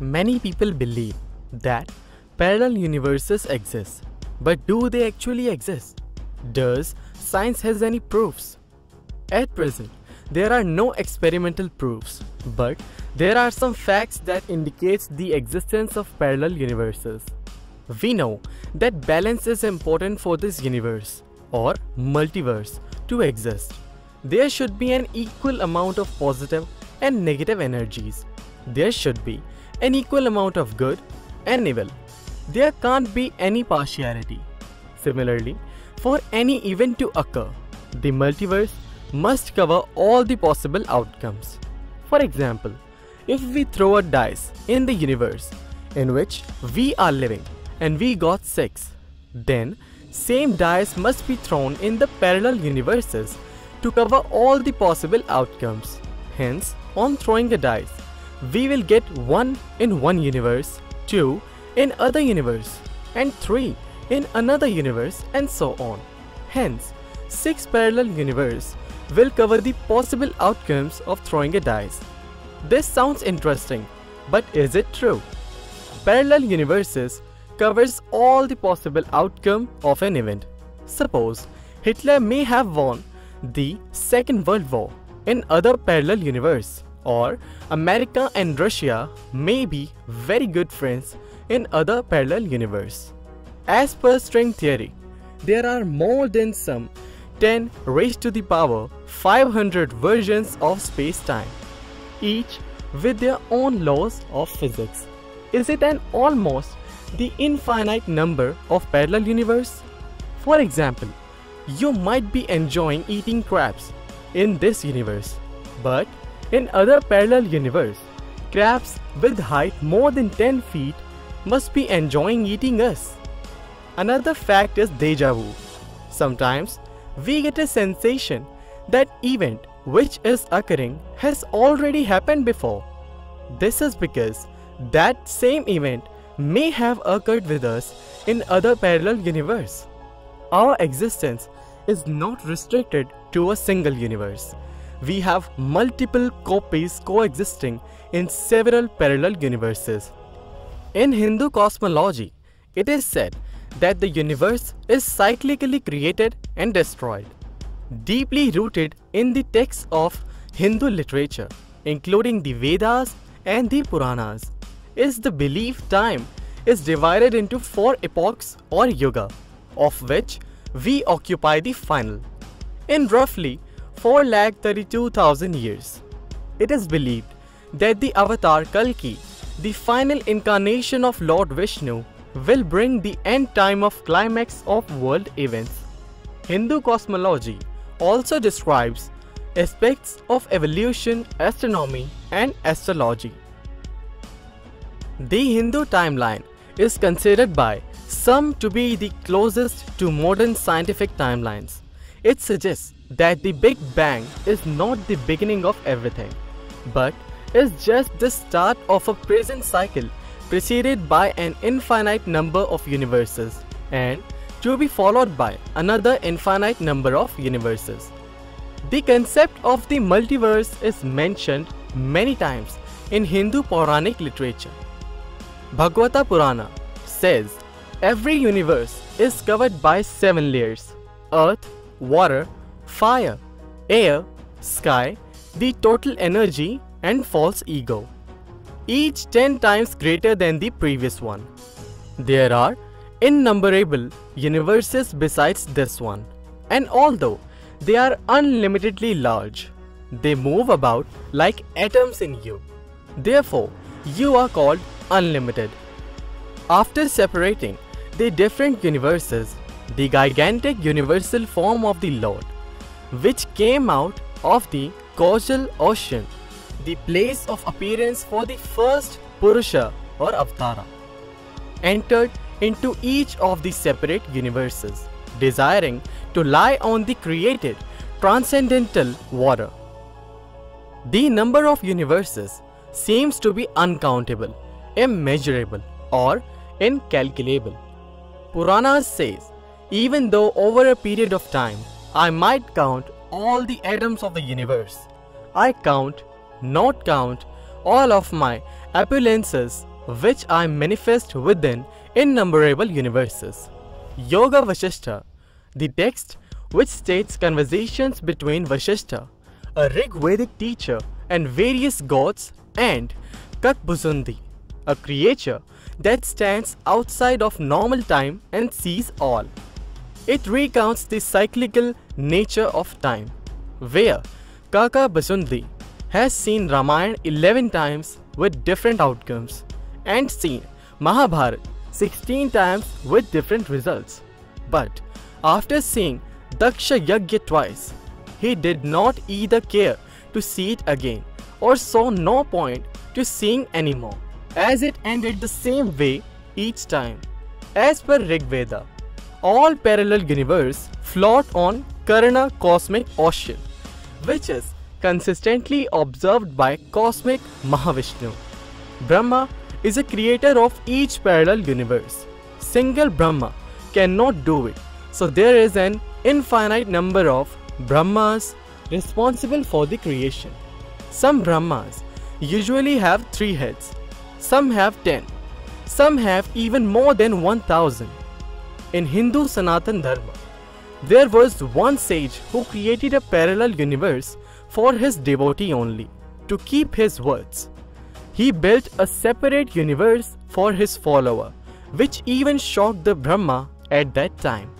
Many people believe that parallel universes exist, but do they actually exist? Does science has any proofs? At present, there are no experimental proofs, but there are some facts that indicates the existence of parallel universes. We know that balance is important for this universe or multiverse to exist. There should be an equal amount of positive and negative energies. There should be an equal amount of good and evil. There can't be any partiality. Similarly, for any event to occur, the multiverse must cover all the possible outcomes. For example, if we throw a dice in the universe in which we are living and we got 6, then same dice must be thrown in the parallel universes to cover all the possible outcomes. Hence, on throwing a dice, we will get 1 in one universe, 2 in other universe, and 3 in another universe, and so on. Hence, 6 parallel universes will cover the possible outcomes of throwing a dice. This sounds interesting, but is it true? Parallel universes covers all the possible outcome of an event. Suppose Hitler may have won the Second World War in other parallel universe, or America and Russia may be very good friends in other parallel universe. As per string theory, there are more than some 10 raised to the power 500 versions of space-time, each with their own laws of physics. Is it an almost the infinite number of parallel universe? For example, you might be enjoying eating crabs in this universe, but in other parallel universe, crabs with height more than 10 feet must be enjoying eating us. Another fact is deja vu. Sometimes we get a sensation that event which is occurring has already happened before. This is because that same event may have occurred with us in other parallel universe. Our existence is not restricted to a single universe. We have multiple copies coexisting in several parallel universes. In Hindu cosmology, it is said that the universe is cyclically created and destroyed. Deeply rooted in the texts of Hindu literature, including the Vedas and the Puranas, is the belief time is divided into 4 epochs or yuga, of which we occupy the final. In roughly 4,32,000 years, it is believed that the avatar Kalki, the final incarnation of Lord Vishnu, will bring the end time of climax of world events. Hindu cosmology also describes aspects of evolution, astronomy, and astrology. The Hindu timeline is considered by some to be the closest to modern scientific timelines. It suggests that the Big Bang is not the beginning of everything, but is just the start of a present cycle preceded by an infinite number of universes and to be followed by another infinite number of universes. The concept of the multiverse is mentioned many times in Hindu Puranic literature. Bhagwat Purana says every universe is covered by 7 layers: earth, water, fire, air, sky, the total energy, and false ego, each 10 times greater than the previous one. There are innumerable universes besides this one, and although they are unlimitedly large, they move about like atoms in you. Therefore, you are called unlimited. After separating the different universes, the gigantic universal form of the Lord, which came out of the causal ocean, the place of appearance for the first Purusha or Avatara, entered into each of the separate universes, desiring to lie on the created transcendental water. The number of universes seems to be uncountable, immeasurable, or incalculable. Puranas says, even though over a period of time I might count all the atoms of the universe, I not count all of my appearances which I manifest within innumerable universes. Yoga Vasishtha, the text which states conversations between Vasishtha, a Rigvedic teacher, and various gods, and Kakbusundi, a creature that stands outside of normal time and sees all. It recounts the cyclical nature of time, where Kaka Basundi has seen Ramayana 11 times with different outcomes and seen Mahabharata 16 times with different results. But after seeing Daksha Yagya twice, he did not either care to see it again or saw no point to seeing anymore, as it ended the same way each time. As per Rigveda, all parallel universes float on Karna cosmic ocean, which is consistently observed by cosmic Mahavishnu. Brahma is a creator of each parallel universe. Single Brahma cannot do it, so there is an infinite number of Brahmas responsible for the creation. Some Brahmas usually have 3 heads, some have 10, some have even more than 1000. In Hindu Sanatan Dharma, there was one sage who created a parallel universe for his devotee only, to keep his words. He built a separate universe for his follower, which even shocked the Brahma at that time.